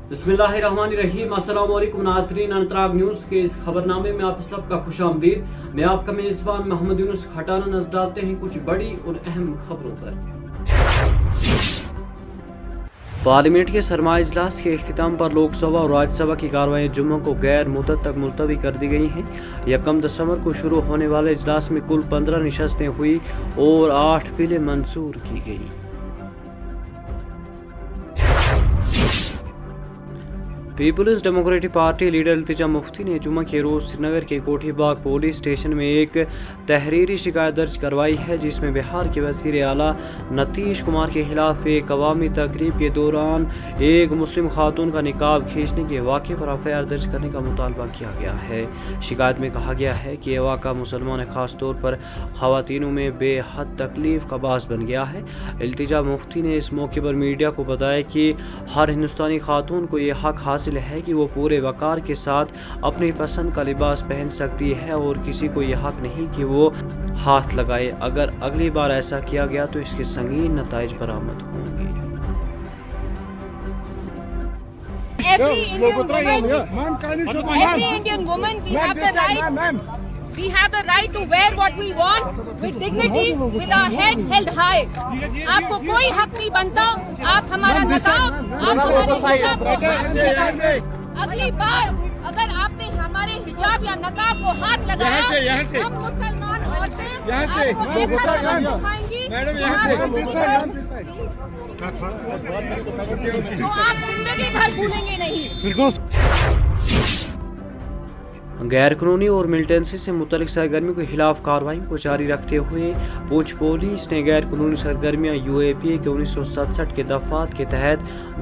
बिस्मिल्लाहिर्रहमानिर्रहीम। अस्सलाम वालेकुम नाज़रीन, अनतराग न्यूज़ के इस खबरनामे में आप सबका खुशामदीद। मैं आपका मेज़बान मोहम्मद यूनुस खटाना नजर डालते हैं कुछ बड़ी और अहम खबरों पर। पार्लियामेंट के सरमाई इजलास के इख्तिताम पर लोकसभा और राज्यसभा की कार्रवाई जुम्मों को गैर मुद्दत तक मुलतवी कर दी गई हैं। 1 दिसंबर को शुरू होने वाले इजलास में कुल 15 नशस्तें हुई और 8 बिलें मंजूर की गई। Peoples democratic party leader Iltija Mufti ने जुम्मा के रोज़ श्रीनगर के कोठी बाग पुलिस स्टेशन में एक तहरीरी शिकायत दर्ज करवाई है, जिसमें बिहार के वज़ीर आला नीतीश कुमार के खिलाफ एक अवामी तकरीब के दौरान एक मुस्लिम खातून का निकाब खींचने के वाक़े पर एफआईआर दर्ज करने का मुतालबा किया गया है। शिकायत में कहा गया है कि यह वाक़ा मुसलमान ख़ास तौर पर ख़वातीनों में बेहद तकलीफ़ का बास बन गया है। इल्तिजा मुफ्ती ने इस मौके पर मीडिया को बताया कि हर हिंदुस्तानी खातून को यह हक हासिल है कि वो पूरे वक़ार के साथ अपनी पसंद का लिबास पहन सकती है और किसी को यह हक नहीं कि वो हाथ लगाए। अगर अगली बार ऐसा किया गया तो इसके संगीन नताइज बरामद होंगे। Every Indian woman, we have the right to wear what we want with dignity, with our head held high. आपको कोई हक नहीं बनता आप हमारा नकाब, आप हमारे हिजाब को अगली बार अगर आपने हमारे हिजाब या नकाब को हाथ लगाया, हम मुसलमान औरतें आपको दिखाएंगी जो आप जिंदगी भर भूलेंगे नहीं। गैर कानूनी और मिलिटेंसी से मुतल्लिक सरगर्मियों के खिलाफ कार्रवाई को जारी रखते हुए पूंछ पुलिस ने गैर कानूनी सरगर्मियां यूएपीए के 1967 के दफात के तहत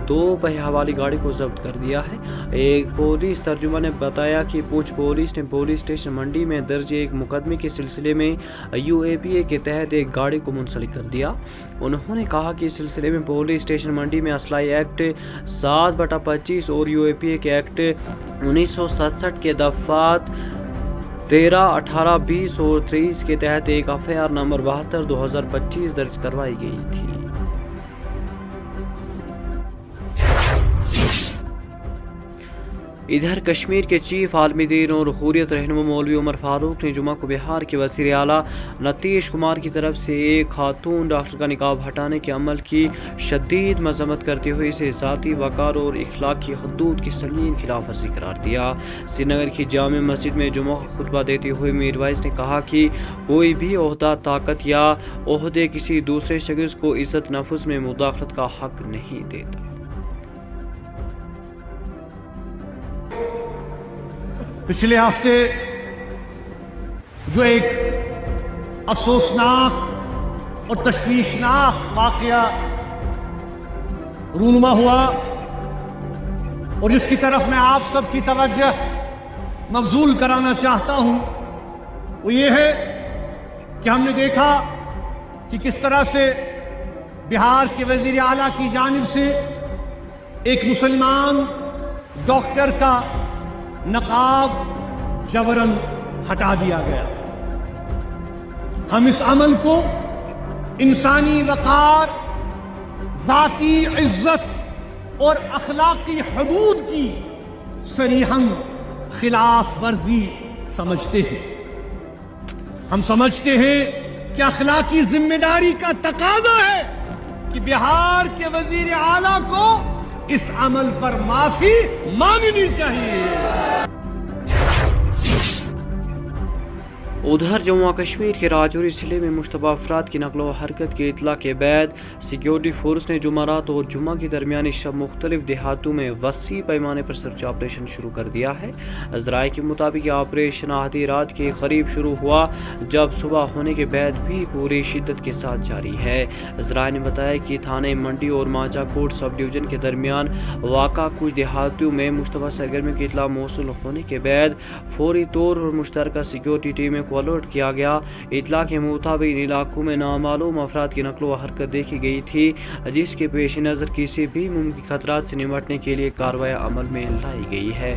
2 पहिया वाली गाड़ी को जब्त कर दिया है। एक पुलिस तर्जुमा ने बताया कि पूंछ पुलिस ने पुलिस स्टेशन मंडी में दर्ज एक मुकदमे के सिलसिले में यूएपीए के तहत एक गाड़ी को मुंसलिक कर दिया। उन्होंने कहा कि इस सिलसिले में पुलिस स्टेशन मंडी में असलाई एक्ट 7/25 और यूएपीए के एक्ट 1967 के दफात 13, 18, 20 और 23 के तहत एक एफआईआर नंबर 72/2025 दर्ज करवाई गई थी। इधर कश्मीर के चीफ आलमी दीन और हुर्रियत रहनुमा मौलवी उमर फारूक ने जुमा को बिहार के वज़ीर आला नीतीश कुमार की तरफ से एक खातून डॉक्टर का निकाब हटाने के अमल की शदीद मजम्मत करते हुए इसे ज़ाती वक़ार और इखलाक की हदूद की संगीन खिलाफ वर्जी करार दिया। श्रीनगर की जामे मस्जिद में जुमा का खुतबा देते हुए मीर वाइस ने कहा कि कोई भी ओहदा, ताकत या ओहदे किसी दूसरे शख्स को इज़्ज़त नफ्स में मुदाखलत का हक नहीं देता। पिछले हफ्ते जो एक अफसोसनाक और तशवीशनाक वाक़या रूनुमा हुआ और जिसकी तरफ मैं आप सबकी तवज्जो मबजूल कराना चाहता हूँ, वो ये है कि हमने देखा कि किस तरह से बिहार के वज़ीर आला की जानिब से एक मुसलमान डॉक्टर का नकाब जबरन हटा दिया गया। हम इस अमल को इंसानी वक़ार, ज़ाती इज़्ज़त और अखलाकी हदूद की सरीहन खिलाफ वर्जी समझते हैं। हम समझते हैं कि अखलाकी जिम्मेदारी का तकाज़ा है कि बिहार के वज़ीर आला को इस अमल पर माफी मांगनी चाहिए। उधर जम्मू कश्मीर के राजौरी जिले में मुश्तबा अफराद की नकलो हरकत की इतला के बाद सिक्योरिटी फोर्स ने जुमारात और जुम्मा की दरमियानी शब मुख्तलिफ देहातों में वसी पैमाने पर सर्च ऑपरेशन शुरू कर दिया है। ज़राए के मुताबिक ऑपरेशन आधी रात के करीब शुरू हुआ, जब सुबह होने के बाद भी पूरी शिद्दत के साथ जारी है। ज़राए ने बताया कि थाने मंडी और मांझाकोट सब डिवीज़न के दरमियान वाक़ा कुछ देहातों में मुश्तबा सरगर्मियों की इतला मौसूल होने के बाद फौरी तौर पर मुश्तरका सिक्योरिटी टीमें को अलर्ट किया गया। इतला के मुताबिक इन इलाकों में नामालूम अफराद की नकलो हरकत देखी गई थी, जिसके पेश नज़र किसी भी मुमकिन खतरात से निपटने के लिए कार्रवाई अमल में लाई गई है।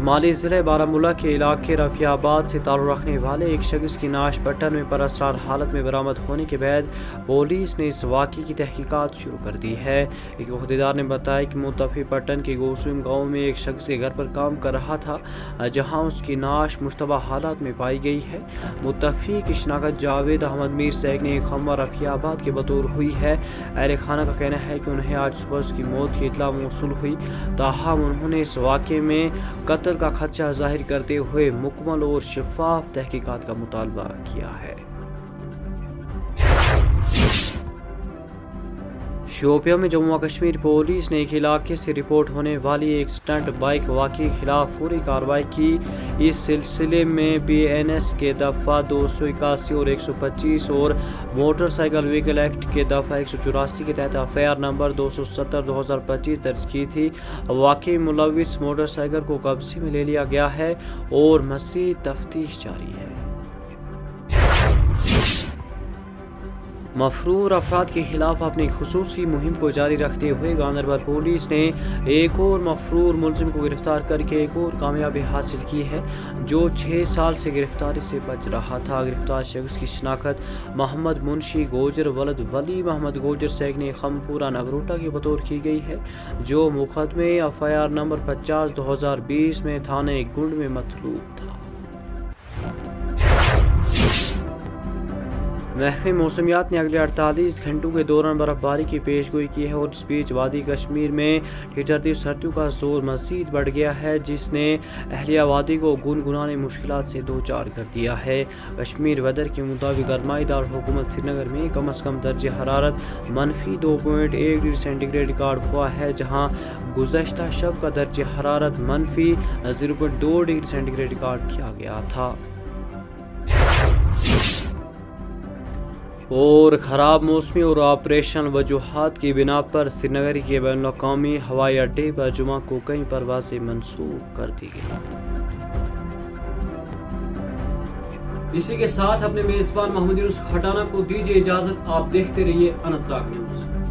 شمالی ضلع بارامولہ کے علاقے رفیع آباد سے تعلق رکھنے والے ایک شخص کی نعش پٹن میں پراسرار حالت میں برآمد ہونے کے بعد پولیس نے اس واقعے کی تحقیقات شروع کر دی ہے۔ ایک عہدیدار نے بتایا کہ متوفی پٹن کے گوسم گاؤں میں ایک شخص کے گھر پر کام کر رہا تھا جہاں اس کی نعش مشتبہ حالات میں پائی گئی ہے۔ متوفی کی شناخت جاوید احمد میر سیگ نے خموہ رفیع آباد کے بطور ہوئی ہے۔ اہل خانہ کا کہنا ہے کہ انہیں آج صبح اس کی موت کی اطلاع موصول ہوئی، تاہم انہوں نے اس واقعے میں قتل کا خدشہ ظاہر کرتے ہوئے مکمل اور شفاف تحقیقات کا مطالبہ کیا ہے۔ شوپیاں میں جموں و کشمیر پولیس نے ایک علاقے سے رپورٹ ہونے والی ایک سٹنٹ بائک واقعے کے خلاف فوری کارروائی کی۔ اس سلسلے میں بی این ایس کے دفعہ 281 اور 125 اور موٹر سائیکل وہیکل ایکٹ کے دفعہ 184 کے تحت ایف آئی آر نمبر 270/2025 درج کی تھی۔ واقعی ملوث موٹر سائیکل کو قبضے میں لے لیا گیا ہے اور مزید تفتیش جاری ہے۔ مفرور افراد کے خلاف اپنی خصوصی مہم کو جاری رکھتے ہوئے گاندربل پولیس نے ایک اور مفرور ملزم کو گرفتار کر کے ایک اور کامیابی حاصل کی ہے جو 6 سال سے گرفتاری سے بچ رہا تھا۔ گرفتار شخص کی شناخت محمد منشی گوجر ولد ولی محمد گوجر سیگ نے خمپورہ نگروٹا کے بطور کی گئی ہے، جو مقدمے ایف آئی آر نمبر 50/2020 میں تھانے گنڈ میں مطلوب تھا۔ محکمہ موسمیات نے اگلے 48 گھنٹوں کے دوران برف باری کی پیش گوئی کی ہے اور اس بیچ وادی کشمیر میں ٹھٹھرتی سردیوں کا زور مزید بڑھ گیا ہے، جس نے اہلیہ وادی کو گنگنانے مشکلات سے دوچار کر دیا ہے۔ کشمیر ویدر کے مطابق گرمائی دارالحکومت سری نگر میں کم از کم درجہ حرارت -2.1 ڈگری سینٹی گریڈ ریکارڈ ہوا ہے، جہاں گزشتہ شب کا درجہ حرارت -0.2 ڈگری سینٹی گریڈ ریکارڈ کیا گیا تھا۔ اور خراب موسمی اور آپریشنل وجوہات کی بنا پر سری نگر کے بین الاقوامی ہوائی اڈے پر جمعہ کو کئی پروازیں منسوخ کر دی گئی۔ اسی کے ساتھ اپنے میزبان محمد یونس کھٹانہ کو دیجیے اجازت، آپ دیکھتے رہیے اننت ناگ نیوز۔